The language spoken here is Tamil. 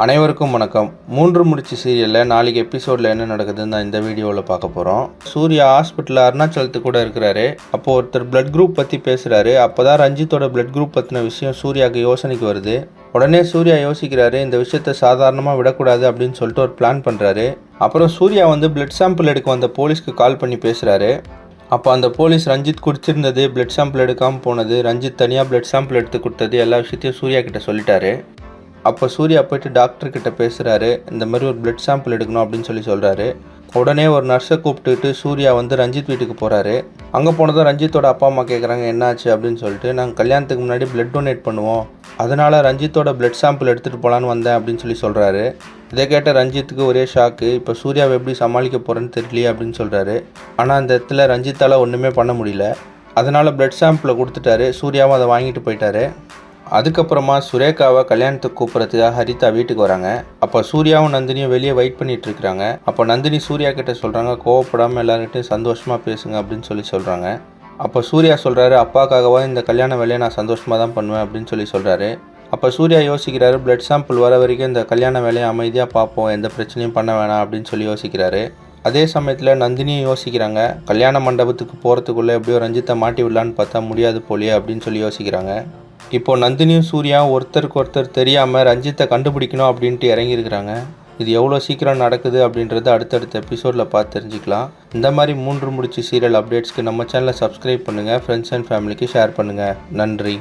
அனைவருக்கும் வணக்கம். 3 முடிச்சு சீரியலில் நாளைக்கு எபிசோடில் என்ன நடக்குதுன்னு தான் இந்த வீடியோவில் பார்க்க போகிறோம். சூர்யா ஹாஸ்பிட்டலில் அருணாச்சலத்துக்கு கூட இருக்கிறாரு. அப்போது ஒருத்தர் பிளட் குரூப் பற்றி பேசுகிறாரு. அப்போ தான் ரஞ்சித்தோட பிளட் குரூப் பற்றின விஷயம் சூர்யாவுக்கு யோசனைக்கு வருது. உடனே சூர்யா யோசிக்கிறாரு, இந்த விஷயத்த சாதாரணமாக விடக்கூடாது அப்படின்னு சொல்லிட்டு ஒரு பிளான் பண்ணுறாரு. அப்புறம் சூர்யா பிளட் சாம்பிள் எடுக்க வந்த போலீஸ்க்கு கால் பண்ணி பேசுகிறாரு. அப்போ அந்த போலீஸ் ரஞ்சித் குடிச்சிருந்தது, பிளட் சாம்பிள் எடுக்காமல் போனது, ரஞ்சித் தனியாக பிளட் சாம்பிள் எடுத்து கொடுத்தது எல்லா விஷயத்தையும் சூர்யா கிட்ட சொல்லிட்டாரு. அப்போ சூர்யா போய்ட்டு டாக்டர்கிட்ட பேசுகிறாரு. இந்த மாதிரி ஒரு பிளட் சாம்பிள் எடுக்கணும் அப்படின்னு சொல்கிறாரு. உடனே ஒரு நர்ஸை கூப்பிட்டுட்டு சூர்யா ரஞ்சித் வீட்டுக்கு போகிறாரு. அங்கே போனதும் ரஞ்சித்தோட அப்பா அம்மா கேட்குறாங்க என்னாச்சு அப்படின்னு சொல்லிட்டு. நாங்கள் கல்யாணத்துக்கு முன்னாடி பிளட் டொனேட் பண்ணுவோம், அதனால் ரஞ்சித்தோட பிளட் சாம்பிள் எடுத்துகிட்டு போகலான்னு வந்தேன் அப்படின்னு சொல்கிறாரு. இதை கேட்ட ரஞ்சித்துக்கு ஒரே ஷாக்கு. இப்போ சூர்யாவை எப்படி சமாளிக்க போகிறேன்னு தெரியலையே அப்படின்னு சொல்கிறாரு. ஆனால் அந்த இடத்துல ரஞ்சித்தால் ஒன்றுமே பண்ண முடியல. அதனால் பிளட் சாம்பிளை கொடுத்துட்டாரு. சூர்யாவும் அதை வாங்கிட்டு போயிட்டாரு. அதுக்கப்புறமா சுரேகாவை கல்யாணத்துக்கு கூப்பிட்றதுக்காக ஹரிதா வீட்டுக்கு வராங்க. அப்போ சூர்யாவும் நந்தினியும் வெளியே வெயிட் பண்ணிட்டு இருக்கிறாங்க. அப்போ நந்தினி சூர்யா கிட்ட சொல்கிறாங்க, கோவப்படாமல் எல்லார்கிட்டையும் சந்தோஷமாக பேசுங்க அப்படின்னு சொல்கிறாங்க. அப்போ சூர்யா சொல்கிறாரு, அப்பாக்காகவா இந்த கல்யாண வேலையை நான் சந்தோஷமாக தான் பண்ணுவேன் அப்படின்னு சொல்கிறாரு. அப்போ சூர்யா யோசிக்கிறாரு, பிளட் சாம்பிள் வர வரைக்கும் இந்த கல்யாண வேலையை அமைதியாக பார்ப்போம், எந்த பிரச்சனையும் பண்ண வேணாம் அப்படின்னு யோசிக்கிறாரு. அதே சமயத்தில் நந்தினியும் யோசிக்கிறாங்க, கல்யாண மண்டபத்துக்கு போகிறதுக்குள்ளே எப்படியோ ரஞ்சித்தை மாட்டி விடலான்னு பார்த்தா முடியாது போலியே அப்படின்னு யோசிக்கிறாங்க. இப்போது நந்தினியும் சூர்யாவும் ஒருத்தருக்கு ஒருத்தர் தெரியாமல் ரஞ்சித்தை கண்டுபிடிக்கணும் அப்படின்ட்டு இறங்கியிருக்கிறாங்க. இது எவ்வளோ சீக்கிரம் நடக்குது அப்படின்றது அடுத்தடுத்த எபிசோடில் பார்த்து தெரிஞ்சுக்கலாம். இந்த மாதிரி 3 முடிச்சு சீரியல் அப்டேட்ஸ்க்கு நம்ம சேனலை சப்ஸ்கிரைப் பண்ணுங்கள், ஃப்ரெண்ட்ஸ் அண்ட் ஃபேமிலிக்கு ஷேர் பண்ணுங்கள். நன்றி.